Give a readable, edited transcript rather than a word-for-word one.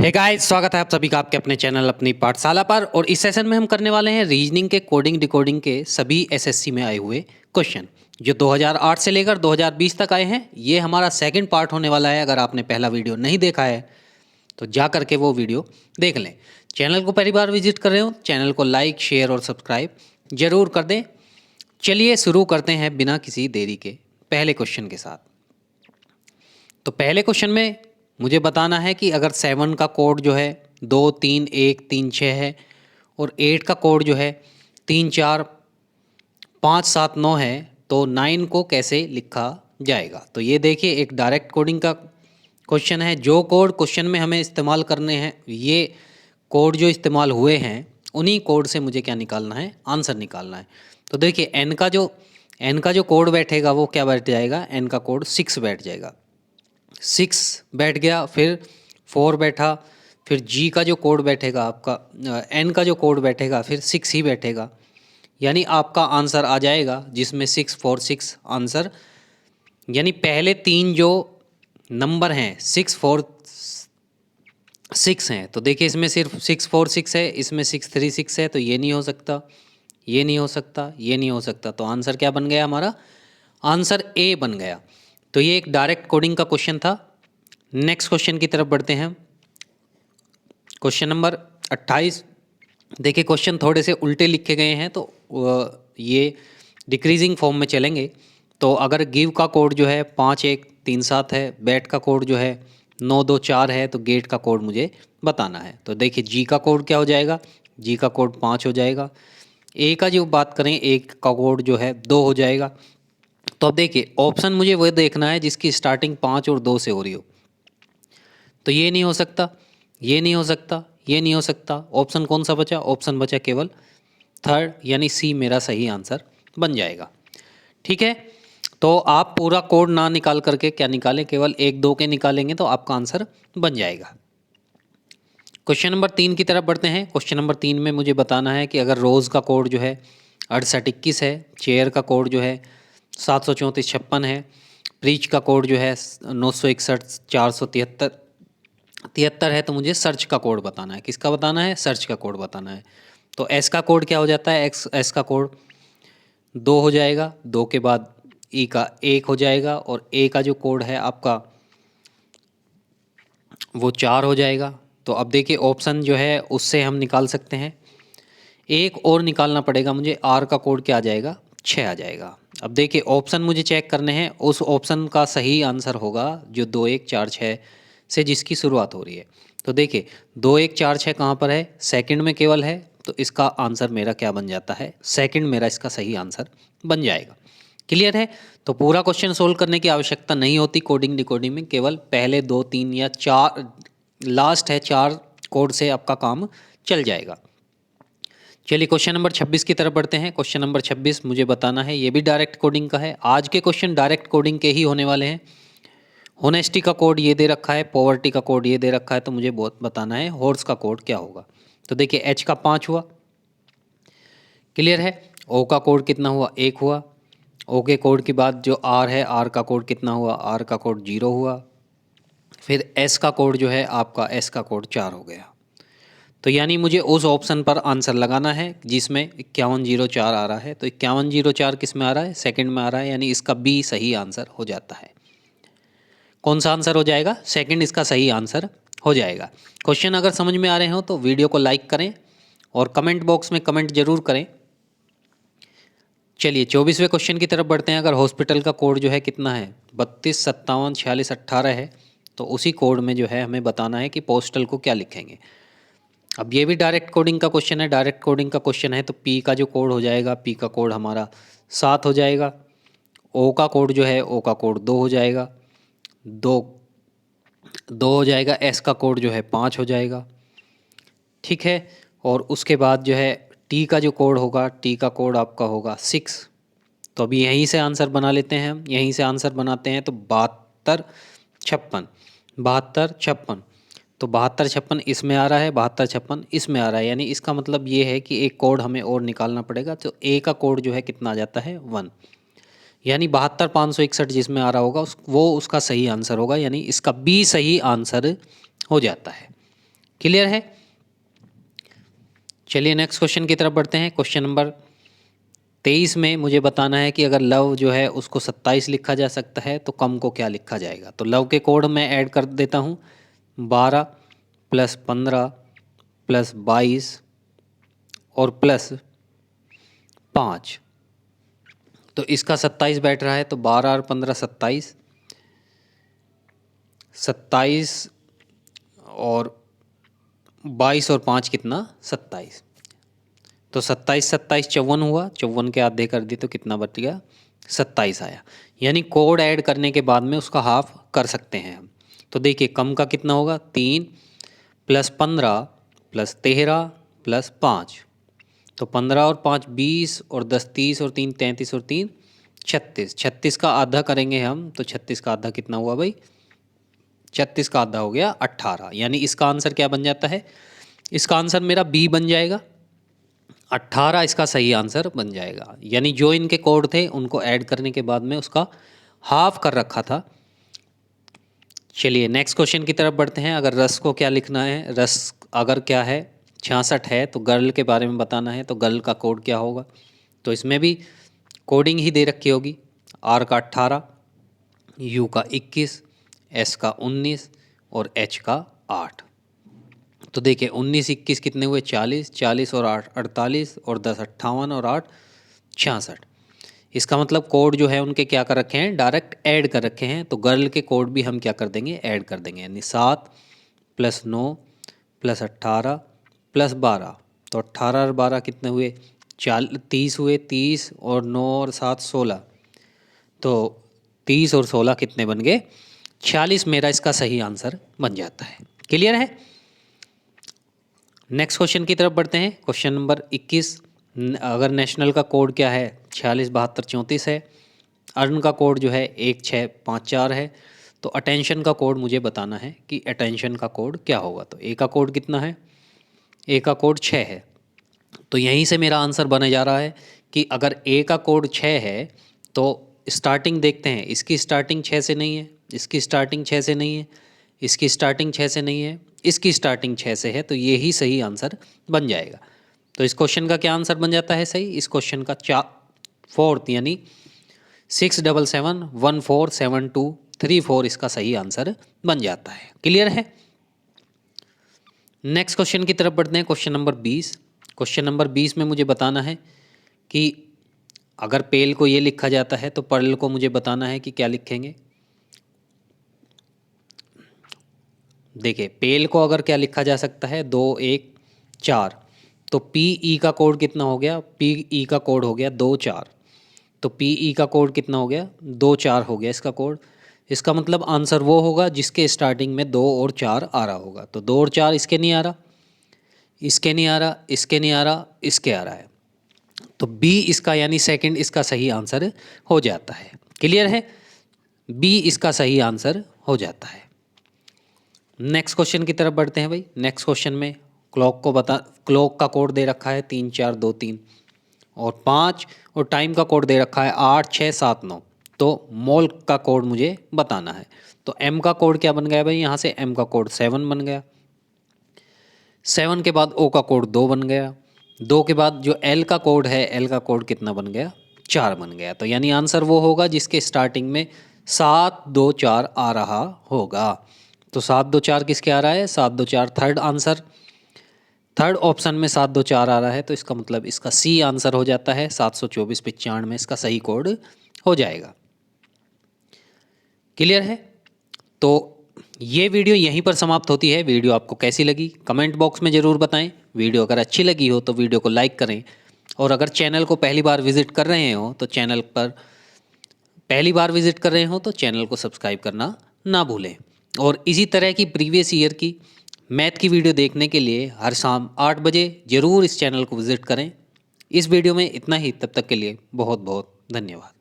Hey guys, स्वागत है आप सभी का आपके अपने चैनल अपनी पाठशाला पर। और इस सेशन में हम करने वाले हैं रीजनिंग के कोडिंग डिकोडिंग के सभी एसएससी में आए हुए क्वेश्चन जो 2008 से लेकर 2020 तक आए हैं। ये हमारा सेकंड पार्ट होने वाला है। अगर आपने पहला वीडियो नहीं देखा है तो जा करके वो वीडियो देख लें। चैनल को पहली बार विजिट कर रहे हो, चैनल को लाइक शेयर और सब्सक्राइब जरूर कर दें। चलिए शुरू करते हैं बिना किसी देरी के पहले क्वेश्चन के साथ। तो पहले क्वेश्चन में मुझे बताना है कि अगर 7 का कोड जो है 2 3 1 3 6 है और 8 का कोड जो है 3 4 5 7 9 है तो 9 को कैसे लिखा जाएगा। तो ये देखिए एक डायरेक्ट कोडिंग का क्वेश्चन है। जो कोड क्वेश्चन में हमें इस्तेमाल करने हैं, ये कोड जो इस्तेमाल हुए हैं उन्हीं कोड से मुझे क्या निकालना है, आंसर निकालना है। तो देखिए एन का जो कोड बैठेगा वो क्या बैठ जाएगा, एन का कोड 6 बैठ जाएगा। 6 बैठ गया, फिर 4 बैठा, फिर जी का जो कोड बैठेगा आपका, एन का जो कोड बैठेगा फिर 6 ही बैठेगा। यानी आपका आंसर आ जाएगा जिसमें 6 4 6 आंसर। यानी पहले तीन जो नंबर हैं 6 4 6 हैं। तो देखिए इसमें सिर्फ 6 4 6 है, इसमें 6 3 6 है। तो ये नहीं हो सकता, ये नहीं हो सकता, ये नहीं हो सकता। तो आंसर क्या बन गया हमारा, आंसर ए बन गया। तो ये एक डायरेक्ट कोडिंग का क्वेश्चन था। नेक्स्ट क्वेश्चन की तरफ बढ़ते हैं। Question number 28। देखिए क्वेश्चन थोड़े से उल्टे लिखे गए हैं तो ये डिक्रीजिंग फॉर्म में चलेंगे। तो अगर गिव का कोड जो है 5 1 3 7 है, बैट का कोड जो है 9 2 4 है, तो गेट का कोड मुझे बताना है। तो देखिए जी का कोड क्या हो जाएगा, जी का कोड 5 हो जाएगा। ए का जो बात करें, ए का कोड जो है 2 हो जाएगा। तो अब देखिए ऑप्शन मुझे वो देखना है जिसकी स्टार्टिंग 5 और 2 से हो रही हो। तो ये नहीं हो सकता, ये नहीं हो सकता, ये नहीं हो सकता। ऑप्शन कौन सा बचा, ऑप्शन बचा केवल थर्ड, यानी सी मेरा सही आंसर बन जाएगा। ठीक है, तो आप पूरा कोड ना निकाल करके क्या निकालें, केवल 1 2 के निकालेंगे तो आपका आंसर बन जाएगा। क्वेश्चन नंबर 3 की तरफ बढ़ते हैं। क्वेश्चन नंबर 3 में मुझे बताना है कि अगर रोज़ का कोड जो है 68 21 है, चेयर का कोड जो है 734 56 है, प्रीच का कोड जो है 961 473 73 है, तो मुझे सर्च का कोड बताना है। किसका बताना है, सर्च का कोड बताना है। तो एस का कोड क्या हो जाता है, एस का कोड 2 हो जाएगा, 2 के बाद ई का 1 हो जाएगा और ए का जो कोड है आपका वो 4 हो जाएगा। तो अब देखिए ऑप्शन जो है उससे हम निकाल सकते हैं। एक और निकालना पड़ेगा मुझे, आर का कोड क्या आ जाएगा, 6 आ जाएगा। अब देखिए ऑप्शन मुझे चेक करने हैं, उस ऑप्शन का सही आंसर होगा जो 2 1 4 6 से जिसकी शुरुआत हो रही है। तो देखिए 2 1 4 6 कहाँ पर है, सेकंड में केवल है। तो इसका आंसर मेरा क्या बन जाता है, सेकंड मेरा इसका सही आंसर बन जाएगा। क्लियर है। तो पूरा क्वेश्चन सोल्व करने की आवश्यकता नहीं होती कोडिंग डिकोडिंग में, केवल पहले 2 3 या 4, लास्ट है 4 कोड से आपका काम चल जाएगा। चलिए क्वेश्चन नंबर 26 की तरफ बढ़ते हैं। क्वेश्चन नंबर 26 मुझे बताना है, ये भी डायरेक्ट कोडिंग का है। आज के क्वेश्चन डायरेक्ट कोडिंग के ही होने वाले हैं। होनेस्टी का कोड ये दे रखा है, पॉवर्टी का कोड ये दे रखा है, तो मुझे बहुत बताना है हॉर्स का कोड क्या होगा। तो देखिए एच का 5 हुआ, क्लियर है। ओ का कोड कितना हुआ, 1 हुआ। ओ के कोड के बाद जो आर है, आर का कोड कितना हुआ, आर का कोड 0 हुआ। फिर एस का कोड जो है आपका, एस का कोड 4 हो गया। तो यानी मुझे उस ऑप्शन पर आंसर लगाना है जिसमें 5104 आ रहा है। तो 5104 किस में आ रहा है, सेकंड में आ रहा है, यानी इसका बी सही आंसर हो जाता है। कौन सा आंसर हो जाएगा, सेकंड इसका सही आंसर हो जाएगा। क्वेश्चन अगर समझ में आ रहे हो तो वीडियो को लाइक करें और कमेंट बॉक्स में कमेंट जरूर करें। चलिए 24वें क्वेश्चन की तरफ बढ़ते हैं। अगर हॉस्पिटल का कोड जो है कितना है, 32 57 46 18 है, तो उसी कोड में जो है हमें बताना है कि पोस्टल को क्या लिखेंगे। अब ये भी डायरेक्ट कोडिंग का क्वेश्चन है। डायरेक्ट कोडिंग का क्वेश्चन है तो पी का जो कोड हो जाएगा, पी का कोड हमारा 7 हो जाएगा। ओ का कोड जो है, ओ का कोड 2 हो जाएगा, 2 2 हो जाएगा। एस का कोड जो है 5 हो जाएगा, ठीक है। और उसके बाद जो है टी का जो कोड होगा, टी का कोड आपका होगा 6। तो अभी यहीं से आंसर बना लेते हैं हम, यहीं से आंसर बनाते हैं। तो 72 56, 72 56, तो 72 56 इसमें आ रहा है, 72 56 इसमें आ रहा है। यानी इसका मतलब ये है कि एक कोड हमें और निकालना पड़ेगा। तो ए का कोड जो है कितना आ जाता है, 1। यानी 72 561 जिसमें आ रहा होगा वो उसका सही आंसर होगा, यानी इसका बी सही आंसर हो जाता है। क्लियर है? चलिए नेक्स्ट क्वेश्चन की तरफ बढ़ते हैं। क्वेश्चन नंबर 23 में मुझे बताना है कि अगर लव जो है उसको 27 लिखा जा सकता है तो कम को क्या लिखा जाएगा। तो लव के कोड मैं ऐड कर देता हूँ, 12 + 15 + 22 और प्लस 5। तो इसका 27 बैठ रहा है, तो 12 और 15 27, 27 और 22 और 5 कितना 27। तो 27 27 54 हुआ, 54 के आधे कर दिए तो कितना बच गया 27 आया। यानी कोड ऐड करने के बाद में उसका हाफ कर सकते हैं हम। तो देखिए कम का कितना होगा, 3 + 15 + 13 + 5। तो 15 और 5 20 और 10 30 और 3 33 और 3 36। 36 का आधा करेंगे हम, तो 36 का आधा कितना हुआ भाई, 36 का आधा हो गया 18। यानी इसका आंसर क्या बन जाता है, इसका आंसर मेरा बी बन जाएगा, 18 इसका सही आंसर बन जाएगा। यानी जो इनके कोड थे उनको ऐड करने के बाद में उसका हाफ कर रखा था। चलिए नेक्स्ट क्वेश्चन की तरफ बढ़ते हैं। अगर रस को क्या लिखना है, रस अगर क्या है 66 है तो गर्ल के बारे में बताना है, तो गर्ल का कोड क्या होगा। तो इसमें भी कोडिंग ही दे रखी होगी, आर का 18, यू का 21, एस का 19 और एच का 8। तो देखिए 19 21 कितने हुए 40, 40 और 8 48 और 10 58 और 8 66। इसका मतलब कोड जो है उनके क्या कर रखे हैं, डायरेक्ट ऐड कर रखे हैं। तो गर्ल के कोड भी हम क्या कर देंगे, ऐड कर देंगे। यानी 7 + 9 + 18 + 12। तो 18 और 12 कितने हुए 30 हुए, 30 और 9 और 7 16। तो 30 और 16 कितने बन गए 46। मेरा इसका सही आंसर बन जाता है। क्लियर है? नेक्स्ट क्वेश्चन की तरफ बढ़ते हैं। Question number 21। अगर नेशनल का कोड क्या है 46 72 34 है। अर्न का कोड जो है 1654 है। तो अटेंशन का कोड मुझे बताना है कि अटेंशन का कोड क्या होगा। तो ए का कोड कितना है, ए का कोड 6 है। तो यहीं से मेरा आंसर बने जा रहा है कि अगर ए का कोड 6 है तो स्टार्टिंग देखते हैं, इसकी स्टार्टिंग 6 से नहीं है, इसकी स्टार्टिंग 6 से नहीं है, इसकी स्टार्टिंग 6 से नहीं है, इसकी स्टार्टिंग 6 से है। तो ये ही सही आंसर बन जाएगा। तो इस क्वेश्चन का क्या आंसर बन जाता है सही, इस क्वेश्चन का 4th यानी 67147234 इसका सही आंसर बन जाता है। क्लियर है? नेक्स्ट क्वेश्चन की तरफ बढ़ते हैं। Question number 20। क्वेश्चन नंबर 20 में मुझे बताना है कि अगर पेल को ये लिखा जाता है तो पर्ल को मुझे बताना है कि क्या लिखेंगे। देखिए पेल को अगर क्या लिखा जा सकता है 2 1 4। तो पी ई का कोड कितना हो गया, पी ई का कोड हो गया 2 4। तो पी ई का कोड कितना हो गया 2 4 हो गया इसका कोड। इसका मतलब आंसर वो होगा जिसके स्टार्टिंग में 2 और 4 आ रहा होगा। तो 2 और 4 इसके नहीं आ रहा, इसके नहीं आ रहा, इसके नहीं आ रहा, इसके आ रहा है। तो बी इसका यानी सेकंड इसका सही आंसर हो जाता है। क्लियर है? बी इसका सही आंसर हो जाता है। नेक्स्ट क्वेश्चन की तरफ बढ़ते हैं भाई। नेक्स्ट क्वेश्चन में क्लॉक का कोड दे रखा है 3 4 2 3 और 5 और टाइम का कोड दे रखा है 8 6 7 9। तो मोल का कोड मुझे बताना है। तो एम का कोड क्या बन गया भाई, यहाँ से एम का कोड 7 बन गया। 7 के बाद ओ का कोड 2 बन गया। 2 के बाद जो एल का कोड है, एल का कोड कितना बन गया 4 बन गया। तो यानी आंसर वो होगा जिसके स्टार्टिंग में 7 2 4 आ रहा होगा। तो 7 2 4 किसके आ रहा है, 7 2 4 थर्ड आंसर, थर्ड ऑप्शन में 7 2 4 आ रहा है। तो इसका मतलब इसका सी आंसर हो जाता है 724 95 में इसका सही कोड हो जाएगा। क्लियर है? तो ये वीडियो यहीं पर समाप्त होती है। वीडियो आपको कैसी लगी कमेंट बॉक्स में ज़रूर बताएं। वीडियो अगर अच्छी लगी हो तो वीडियो को लाइक करें, और अगर चैनल को पहली बार विजिट कर रहे हो तो चैनल पर पहली बार विजिट कर रहे हो तो चैनल को सब्सक्राइब करना ना भूलें। और इसी तरह की प्रीवियस ईयर की मैथ की वीडियो देखने के लिए हर शाम 8 बजे ज़रूर इस चैनल को विज़िट करें। इस वीडियो में इतना ही, तब तक के लिए बहुत बहुत धन्यवाद।